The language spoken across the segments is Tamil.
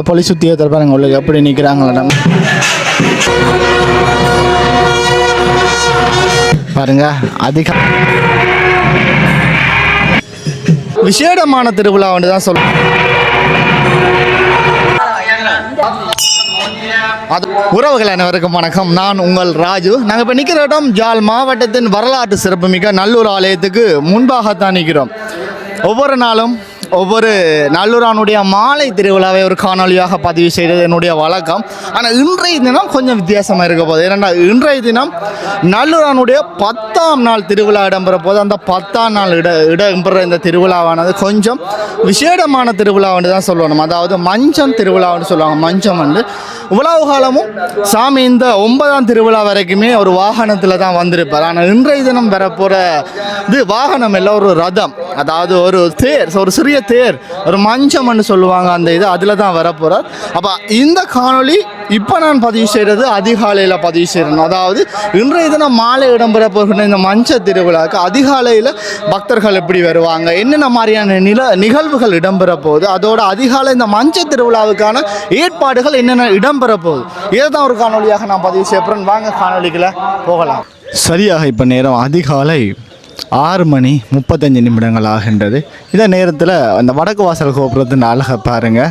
போலீஸ் சுத்தியத்தில் பாருங்க உங்களுக்கு எப்படி நிற்கிறாங்களா பாருங்க. அதிக விசேடமான திருவிழா வந்து தான் சொல்லுவோம். உறவுகள் அனைவருக்கும் வணக்கம். நான் உங்கள் ராஜு. நாங்கள் இப்போ நிற்கிற இடம் ஜாழ் மாவட்டத்தின் வரலாற்று சிறப்புமிக்க நல்லூர் ஆலயத்துக்கு முன்பாகத்தான் நிற்கிறோம். ஒவ்வொரு நாளும் ஒவ்வொரு நல்லூரானுடைய மாலை திருவிழாவை ஒரு காணொலியாக பதிவு செய்கிறது என்னுடைய வழக்கம். ஆனால் இன்றைய தினம் கொஞ்சம் வித்தியாசமாக இருக்க போகுது. ஏன்னா இன்றைய தினம் நல்லூரானுடைய 10ஆம் நாள் திருவிழா இடம்பெற போது அந்த 10ஆம் நாள் இடம்பெற இந்த திருவிழாவானது கொஞ்சம் விசேடமான திருவிழான்னு தான் சொல்லணும். அதாவது மஞ்சம் திருவிழான்னு சொல்லுவாங்க. மஞ்சம் வந்து இவ்வளவு காலமும் சாமி இந்த 9ஆம் திருவிழா வரைக்குமே ஒரு வாகனத்தில் தான் வந்திருப்பார். ஆனால் இன்றைய தினம் வரப்போகிற இது வாகனம் இல்லை, ஒரு ரதம், அதாவது ஒரு தேர், ஒரு சிறிய தேர், ஒரு மஞ்சம்னு சொல்லுவாங்க. அந்த இது அதில் தான் வரப்போகிறார். அப்போ இந்த காணொளி இப்போ நான் பதிவு செய்கிறது அதிகாலையில் பதிவு செய்கிறேன். அதாவது இன்றைய தினம் மாலை இடம்பெற போகிற இந்த மஞ்ச திருவிழாவுக்கு அதிகாலையில் பக்தர்கள் எப்படி வருவாங்க, என்னென்ன மாதிரியான நிகழ்வுகள் இடம்பெற போகுது, அதோட அதிகாலை இந்த மஞ்ச திருவிழாவுக்கான ஏற்பாடுகள் என்னென்ன இடம்பெற போகுது, இதுதான் ஒரு காணொலியாக நான் பதிவு செய்யப்படுறேன். வாங்க காணொலிகளை போகலாம். சரியாக இப்போ நேரம் அதிகாலை 6:35 ஆகின்றது. இந்த நேரத்தில் அந்த வடக்கு வாசல் கோபுரத்தின் அழகை பாருங்கள்.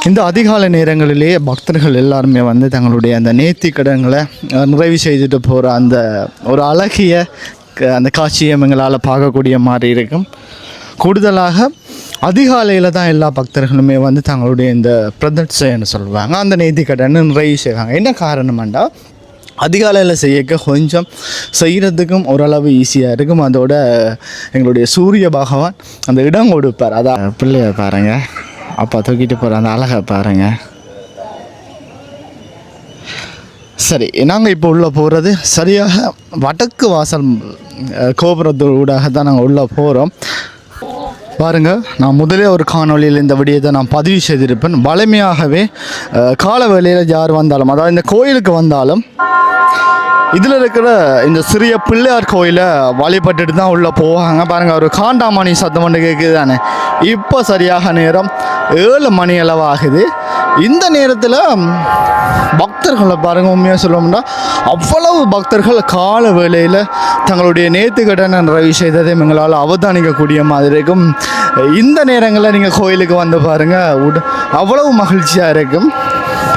இந்த அதிகாலை நேரங்களிலேயே பக்தர்கள் எல்லாருமே வந்து தங்களுடைய அந்த நேர்த்தி கடன்களை நிறைவு செய்துட்டு போகிற அந்த ஒரு அழகிய அந்த காட்சியை எங்களால் பார்க்கக்கூடிய மாதிரி இருக்கும். கூடுதலாக அதிகாலையில் தான் எல்லா பக்தர்களுமே வந்து தங்களுடைய இந்த பிரதட்சைன்னு சொல்லுவாங்க, அந்த நேர்த்தி கடனை நிறைவு செய்வாங்க. என்ன காரணம்னா அதிகாலையில் செய்யக்க கொஞ்சம் செய்கிறதுக்கும் ஓரளவு ஈஸியாக இருக்கும். அதோட எங்களுடைய சூரிய பகவான் அந்த இடம் கொடுப்பார். அதான் பிள்ளைய பாருங்கள், அப்பா தூக்கிட்டு போகிற அந்த அழகை பாருங்கள். சரி, நாங்கள் இப்போ உள்ளே போகிறது சரியாக வடக்கு வாசல் கோபுரத்து ஊடாக தான் நாங்கள் உள்ளே போகிறோம். பாருங்கள், நான் முதலே ஒரு காணொலியில் இந்த விடயத்தை நான் பதிவு செய்திருப்பேன். வலிமையாகவே கால வேளையில் யார் வந்தாலும், அதாவது இந்த கோயிலுக்கு வந்தாலும் இதில் இருக்கிற இந்த சிறிய பிள்ளையார் கோயிலை வழிபட்டுட்டு தான் உள்ளே போவாங்க. பாருங்கள், ஒரு காண்டாமணி சத்தம் ஒன்று கேட்குது தானே. இப்போ சரியாக நேரம் 7 மணி அளவாகுது. இந்த நேரத்தில் பக்தர்களை பாருங்கள், உண்மையாக சொல்லணும்னா அவ்வளவு பக்தர்கள் கால வேளையில் தங்களுடைய நேர்த்திக்கடனை நிறைவு செய்ததை எங்களால் அவதானிக்கக்கூடிய மாதிரி இருக்கும். இந்த நேரங்களில் நீங்கள் கோயிலுக்கு வந்து பாருங்கள், அவ்வளவு மகிழ்ச்சியாக இருக்கும்.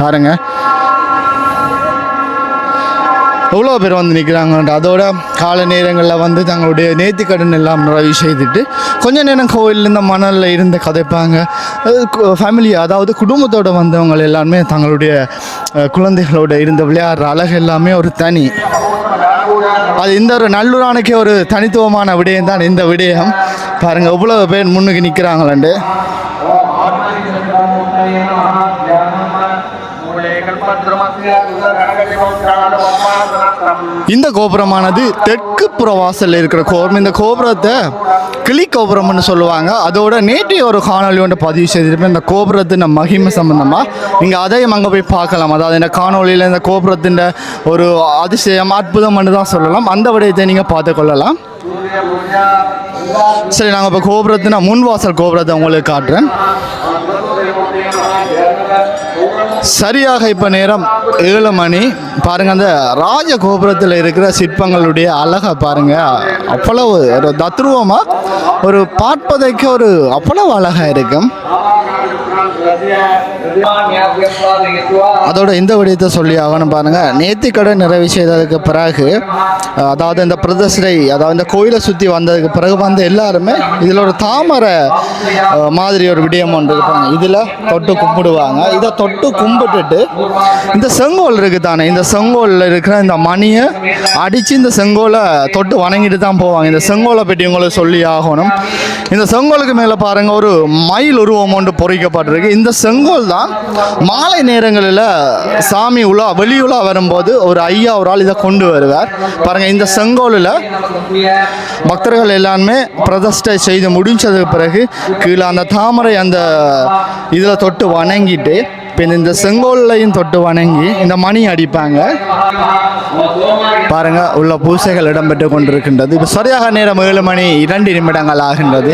பாருங்கள் எவ்வளோ பேர் வந்து நிற்கிறாங்கன்ட்டு. அதோட கால நேரங்களில் வந்து தங்களுடைய நேர்த்திக்கடன் எல்லாம் நிறைவு செய்துட்டு கொஞ்சம் நேரம் கோயிலில் இந்த மணலில் இருந்து கதைப்பாங்க. ஃபேமிலி, அதாவது குடும்பத்தோடு வந்தவங்க எல்லாருமே தங்களுடைய குழந்தைகளோட இருந்த விளையாடுற அழகு எல்லாமே ஒரு தனி. அது இந்த ஒரு நல்லூரானுக்கே ஒரு தனித்துவமான விடயம் தான் இந்த விடயம். பாருங்கள் எவ்வளோ பேர் முன்னுக்கு நிற்கிறாங்களாண்டு. இந்த கோபுரமானது தெற்கு புற வாசலில் இருக்கிற கோபுரம். இந்த கோபுரத்தை கிளி கோபுரம்னு சொல்லுவாங்க. அதோட நேற்றைய ஒரு காணொலி ஒன்று பதிவு செய்திருப்பேன் இந்த கோபுரத்தின் மகிமை சம்பந்தமாக. நீங்கள் அதையும் அங்கே போய் பார்க்கலாம். அதாவது இந்த காணொலியில் இந்த கோபுரத்தின் ஒரு அதிசயம் அற்புதம்னு தான் சொல்லலாம். அந்த விடயத்தை நீங்கள் பார்த்து கொள்ளலாம். சரி, நாங்கள் இப்போ கோபுரத்தின் முன்வாசல் கோபுரத்தை உங்களுக்கு காட்டுறேன். சரியாக இப்போ நேரம் 7 மணி. பாருங்கள், அந்த ராஜ கோபுரத்தில் இருக்கிற சிற்பங்களுடைய அழகை பாருங்கள். அவ்வளவு ஒரு தத்ரூபமாக ஒரு பார்ப்பதைக்கு ஒரு அவ்வளவு அழகாக இருக்கும். அதோட இந்த விடயத்தை சொல்லி ஆகணும். பாருங்கள், நேர்த்திக்கடன் நிறைவு செய்ததுக்கு பிறகு, அதாவது இந்த பிரதிஷ்டை, அதாவது இந்த கோயிலை சுற்றி வந்ததுக்கு பிறகு வந்து எல்லாருமே இதில் ஒரு தாமரை மாதிரி ஒரு விடயம் ஒன்று இருப்பாங்க. இதில் தொட்டு கும்பிடுவாங்க. இதை தொட்டு கும்பிட்டுட்டு இந்த செங்கோல் இருக்குது தானே, இந்த செங்கோலில் இருக்கிற இந்த மணியை அடித்து இந்த செங்கோலை தொட்டு வணங்கிட்டு தான் போவாங்க. இந்த செங்கோலை பற்றி உங்களுக்கு சொல்லி ஆகணும். இந்த செங்கோலுக்கு மேலே பாருங்கள் ஒரு மயில் உருவம் ஒன்று பொறிக்கப்பட்டிருக்கு. இந்த செங்கோல் தான் மாலை நேரங்களில் சாமி வெளியுலா வரும்போது ஒரு ஐயா ஒரு ஆள் இதை கொண்டு வருவார். பாருங்கள், இந்த செங்கோலில் பக்தர்கள் எல்லாருமே பிரதிஷ்டை செய்து முடிஞ்சதுக்கு பிறகு கீழே அந்த தாமரை அந்த இதில் தொட்டு வணங்கிட்டு இப்போ இந்த செங்கோல்லையும் தொட்டு வணங்கி இந்த மணி அடிப்பாங்க. பாருங்க, உள்ள பூசைகள் இடம்பெற்று கொண்டிருக்கின்றது. இப்போ சரியாக நேரம் 7:02 ஆகின்றது.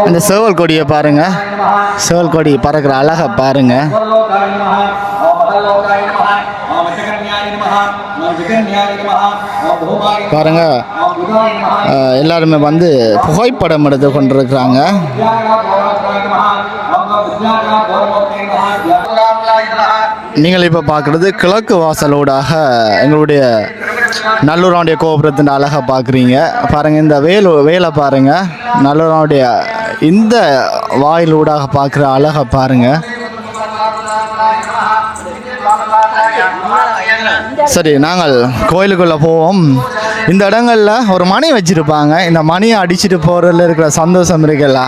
இந்த சேவல் கொடியை பாருங்க, சேவல் கொடி பறக்கிற அழகை பாருங்க. பாருங்க, எல்லாருமே வந்து புகைப்படம் எடுத்து கொண்டிருக்கிறாங்க. நீங்கள் இப்போ பார்க்குறது கிழக்கு வாசலோடாக எங்களுடைய நல்லூராவுடைய கோபுரத்தின் அழகை பார்க்குறீங்க. பாருங்கள், இந்த வேலை பாருங்கள், நல்லூராவுடைய இந்த வாயிலூடாக பார்க்குற அழகை பாருங்கள். சரி, நாங்கள் கோயிலுக்குள்ளே போவோம். இந்த இடங்களில் ஒரு மணி வச்சுருப்பாங்க. இந்த மணியை அடிச்சுட்டு போகிறதுல இருக்கிற சந்தோஷம் இருக்குல்ல,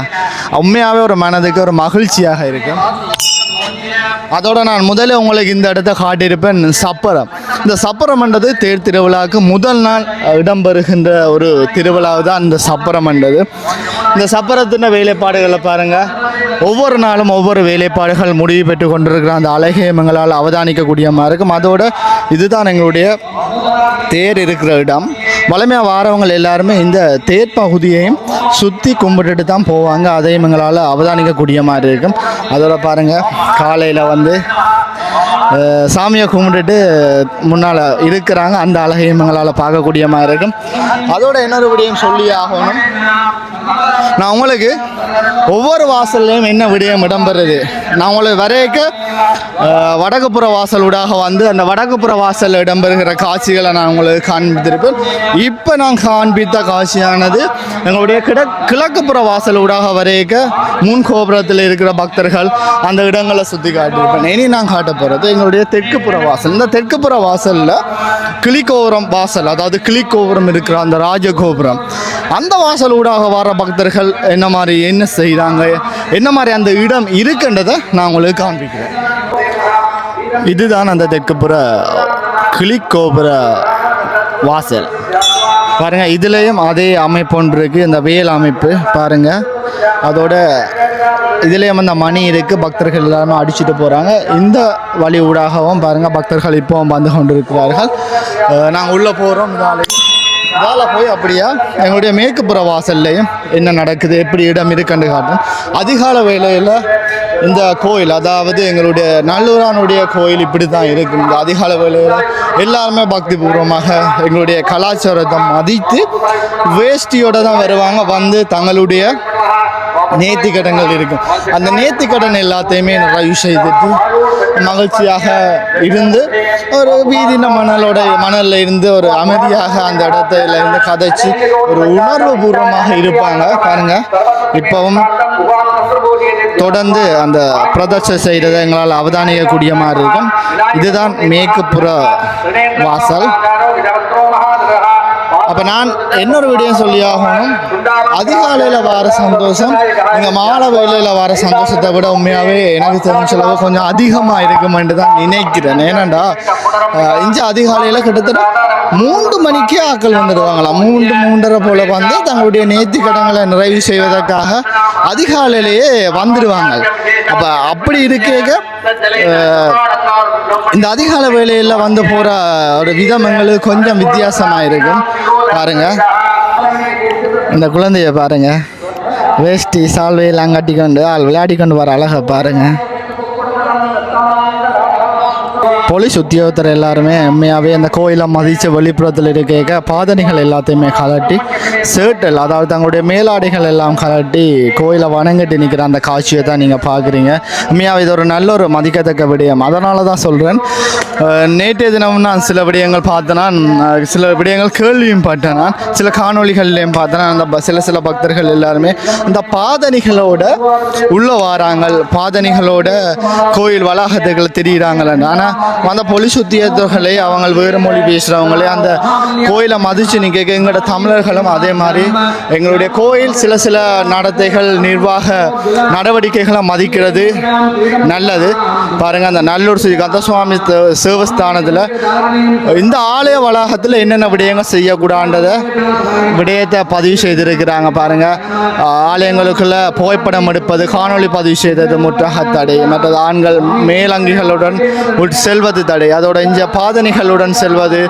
உண்மையாகவே ஒரு மனதுக்கு ஒரு மகிழ்ச்சியாக இருக்கும். அதோடு நான் முதல்ல உங்களுக்கு இந்த இடத்த காட்டியிருப்பேன், சப்பரம். இந்த சப்பரம்ன்றது தேர் திருவிழாவுக்கு முதல் நாள் இடம்பெறுகின்ற ஒரு திருவிழா தான் இந்த சப்பரம்ன்றது. இந்த சப்பரத்தின் வேலைப்பாடுகளை பாருங்கள், ஒவ்வொரு நாளும் ஒவ்வொரு வேலைப்பாடுகள் முடிவு பெற்று கொண்டிருக்கிற அந்த அழகை எங்களால் அவதானிக்கக்கூடிய மாதிரி இருக்கும். அதோடு இதுதான் எங்களுடைய தேர் இருக்கிற இடம். வளமையாக வாரவங்க எல்லாருமே இந்த தேர் பகுதியையும் சுற்றி கும்பிட்டுட்டு தான் போவாங்க. அதையும் எங்களால் அவதானிக்கக்கூடிய மாதிரி இருக்கும். அதோட பாருங்கள், காலையில் வந்து சாமியை கும்பிட்டுட்டு முன்னால் இருக்கிறாங்க. அந்த அழகையும் எங்களால் பார்க்கக்கூடிய மாதிரி இருக்கும். அதோட இன்னொரு விடயம் சொல்லி ஆகணும், நான் உங்களுக்கு ஒவ்வொரு வாசல்லையும் என்ன விடயம் இடம்பெறுது, நான் உங்களுக்கு வரையக்க வடக்குப்புற வாசலூடாக வந்து அந்த வடக்குப்புற வாசலில் இடம்பெறுகிற காட்சிகளை நான் உங்களுக்கு காண்பித்திருப்பேன். இப்போ நான் காண்பித்த காட்சியானது எங்களுடைய கிழக்குப்புற வாசலூடாக வரையக்க முன் கோபுரத்தில் இருக்கிற பக்தர்கள் அந்த இடங்களை சுற்றி காட்டியிருப்பேன். இனி நான் காட்ட போகிறது எங்களுடைய தெற்குப்புற வாசல். இந்த தெற்குப்புற வாசலில் கிளிக்கோபுரம் வாசல், அதாவது கிளிக்கோபுரம் இருக்கிற அந்த ராஜகோபுரம், அந்த வாசலூடாக வர பக்தர்கள் என்ன மாதிரி என்ன செய்கிறாங்க, என்ன மாதிரி அந்த இடம் இருக்குன்றதை நான் உங்களுக்கு காண்பிக்கிறேன். இதுதான் அந்த தெற்குப்புற கிளிக்கோபுர வாசல். பாருங்கள், இதுலேயும் அதே அமைப்பு ஒன்று இருக்குது, இந்த வேல் அமைப்பு பாருங்கள். அதோட இதுலேயும் அந்த மணி இருக்குது, பக்தர்கள் எல்லாருமே அடிச்சுட்டு போகிறாங்க. இந்த வழி ஊடாகவும் பாருங்கள் பக்தர்கள் இப்போவும் வந்து கொண்டு இருக்கிறார்கள். நாங்கள் உள்ளே போகிறோம். இதால் போய் அப்படியா எங்களுடைய மேற்குப்புற வாசல்லையும் என்ன நடக்குது, எப்படி இடம் இருக்குன்னு காட்டும். அதிகால வேளையில் இந்த கோயில், அதாவது எங்களுடைய நல்லூரானுடைய கோயில் இப்படி தான் இருக்கும். இந்த அதிகால வேளையில் எல்லாருமே பக்தி பூர்வமாக எங்களுடைய கலாச்சாரத்தை மதித்து வேஷ்டியோடு தான் வருவாங்க. வந்து தங்களுடைய நேர்த்திக்கடன்கள் இருக்கும். அந்த நேர்த்திக்கடன் எல்லாத்தையுமே நிறைவு செய்துட்டு மகிழ்ச்சியாக இருந்து ஒரு வீதின மணலில் இருந்து ஒரு அமைதியாக அந்த இடத்துல இருந்து கதைச்சு ஒரு உணர்வு பூர்வமாக இருப்பாங்க. பாருங்க, இப்பவும் தொடர்ந்து அந்த பிரதர்ஷனம் செய்கிறத எங்களால் அவதானிக்கக்கூடிய மாதிரி இருக்கும். இதுதான் மேற்குப்புற வாசல். அப்போ நான் இன்னொரு விடயம் சொல்லி ஆகணும், அதிகாலையில் வர சந்தோஷம் நீங்கள் மாலை வேலையில் வர சந்தோஷத்தை விட உண்மையாகவே எனக்கு தெரிஞ்சளவு கொஞ்சம் அதிகமாக இருக்குமென்று தான் நினைக்கிறேன். ஏன்னாண்டா இங்கே அதிகாலையில் கிட்டத்தட்ட 3 மணிக்கே ஆக்கள் வந்துடுவாங்களாம். 3-3:30 போல் வந்து தங்களுடைய நேர்த்திக்கடன்களை நிறைவு செய்வதற்காக அதிகாலையிலேயே வந்துடுவாங்க. அப்போ அப்படி இருக்க இந்த அதிகால வேலையில் வந்து போகிற ஒரு விதம் எங்களுக்கு கொஞ்சம் வித்தியாசமாக இருக்கும். பாருங்க, இந்த குழந்தைய பாருங்க, வேஷ்டி சால்வையெல்லாம் கட்டி கொண்டு விளையாடி கொண்டு வர அழகை பாருங்க. போலீஸ் உத்தியோகத்தர் எல்லாருமே உண்மையாகவே அந்த கோயிலை மதித்து வெளிப்புறத்தில் இருக்க பாதணிகள் எல்லாத்தையுமே கலட்டி ஷர்ட்டில், அதாவது தங்களுடைய மேலாடைகள் எல்லாம் கலட்டி கோயிலை வணங்கிட்டு நிற்கிற அந்த காட்சியை தான் நீங்கள் பார்க்குறீங்க. உண்மையாக இது ஒரு நல்ல ஒரு மதிக்கத்தக்க விடயம். அதனால தான் சொல்கிறேன், நேற்றைய தினம் நான் சில விடயங்கள் பார்த்தேன்னா, சில விடயங்கள் கேள்வியும் பட்டேன், நான் சில காணொலிகள்லையும் பார்த்தேன்னா, அந்த சில பக்தர்கள் எல்லாருமே இந்த பாதணிகளோட உள்ள வாராங்க, பாதணிகளோட கோயில் வளாகத்துக்களை தெரியுறாங்களேன்னு. ஆனால் அந்த போலீஸ் உத்தியோகத்தர்களை அவங்க வேறு மொழி பேசுகிறவங்களே அந்த கோயிலை மதித்து நிற்க எங்களோட தமிழர்களும் அதே மாதிரி எங்களுடைய கோயில் சில நடத்தைகள் நிர்வாக நடவடிக்கைகளை மதிக்கிறது நல்லது. பாருங்கள், அந்த நல்லூர் ஸ்ரீ கந்தசுவாமி சேவஸ்தானத்தில் இந்த ஆலய வளாகத்தில் என்னென்ன விடயங்கள் செய்யக்கூடாதுன்றதை விடயத்தை பதிவு செய்திருக்கிறாங்க. பாருங்கள், ஆலயங்களுக்குள்ள புகைப்படம் எடுப்பது, காணொலி பதிவு செய்தது முற்றாக தடை, மற்றது ஆண்கள் மேலங்கிகளுடன் செல்வது தடை, அதோட இங்கே பாதணிகளுடன் செல்வது,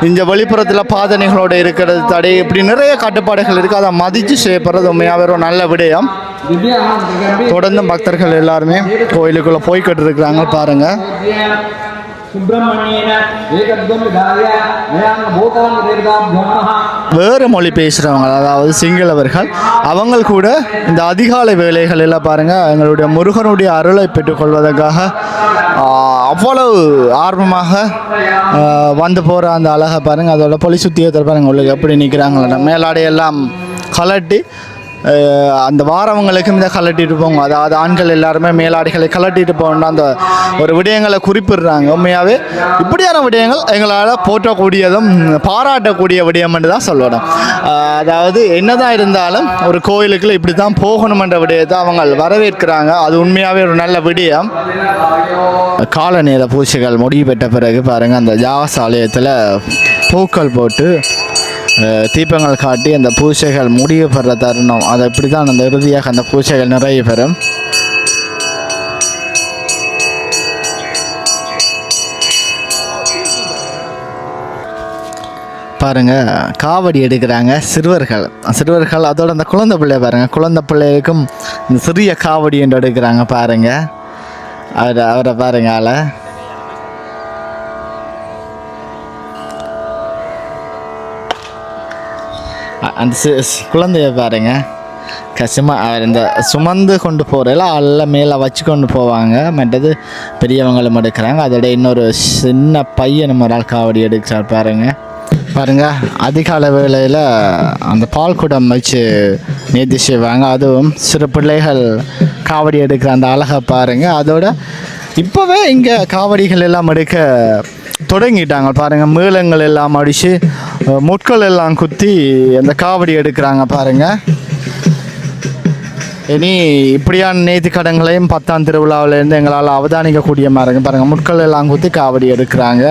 இங்கே வெளிப்புறத்தில் பாதணிகளோடு இருக்கிறது தடை, இப்படி நிறைய கட்டுப்பாடுகள் இருக்குது. அதை மதித்து செய்யப்படுறது உண்மையாக ஒரு நல்ல விடயம். தொடர்ந்து பக்தர்கள் எல்லாருமே கோயிலுக்குள்ளே போய்கிட்டு இருக்கிறாங்க. பாருங்கள், வேறு மொழி பேசுகிறவங்க, அதாவது சிங்களவர்கள், அவங்க கூட இந்த அதிகாலை வேலைகள் எல்லாம் பாருங்கள் எங்களுடைய முருகனுடைய அருளை பெற்றுக்கொள்வதற்காக அவ்வளவு ஆர்வமாக வந்து போகிற அந்த அழகை பாருங்கள். அதோட போலீஸ் உத்தியோகத்தில் பாருங்கள் உங்களுக்கு எப்படி நிற்கிறாங்களா, மேலாடையெல்லாம் கலட்டி அந்த வாரவங்களுக்கும் இதை கலட்டிட்டு போங்க. அதாவது ஆண்கள் எல்லாருமே மேலாடைகளை கலட்டிட்டு போகணும் அந்த ஒரு விடயங்களை குறிப்பிடுறாங்க. உண்மையாகவே இப்படியான விடயங்கள் எங்களால் போற்றக்கூடியதும் பாராட்டக்கூடிய விடயம் என்று தான் சொல்லணும். அதாவது என்னதான் இருந்தாலும் ஒரு கோயிலுக்குள்ள இப்படி தான் போகணுமென்ற விடயத்தை அவங்க வரவேற்கிறாங்க. அது உண்மையாகவே ஒரு நல்ல விடயம். கால நேர பூஜைகள் முடிவு பெற்ற பிறகு பாருங்கள், அந்த யாகசாலயத்தில் பூக்கள் போட்டு தீபங்கள் காட்டி அந்த பூஜைகள் முடிவு பெற தருணம். அது இப்படி தான் அந்த இறுதியாக அந்த பூஜைகள் நிறைய பெறும். பாருங்க, காவடி எடுக்கிறாங்க சிறுவர்கள். அதோட அந்த குழந்தை பிள்ளைய பாருங்கள், குழந்தை பிள்ளைகளுக்கும் இந்த சிறிய காவடி என்று எடுக்கிறாங்க. பாருங்கள், அவரை பாருங்க, ஆளை அந்த குழந்தைய பாருங்க, அவர் இந்த சுமந்து கொண்டு போகிறதில்ல அல்ல மேலே வச்சு கொண்டு போவாங்க. மற்றது பெரியவங்களும் எடுக்கிறாங்க. அதோட இன்னொரு சின்ன பையன் ஒரு ஆள் காவடி எடுக்கிறார். பாருங்கள், அதிகால வேளையில் அந்த பால் குடம் வச்சு நேர்த்தி செய்வாங்க. அதுவும் சிறு பிள்ளைகள் காவடி எடுக்கிற அந்த அழகை பாருங்கள். அதோட இப்போவே இங்கே காவடிகள் எல்லாம் எடுக்க தொடங்கிட்டாங்க. பாருங்கள், மேளங்கள் எல்லாம் அடித்து முட்கள் எல்லாம் குத்தி அந்த காவடி எடுக்கிறாங்க. பாருங்கள், இனி இப்படியான நேர்த்தி கடன்களையும் 10ஆம் திருவிழாவிலேருந்து எங்களால் அவதானிக்கக்கூடிய மாதிரி பாருங்கள், முட்கள் எல்லாம் குத்தி காவடி எடுக்கிறாங்க.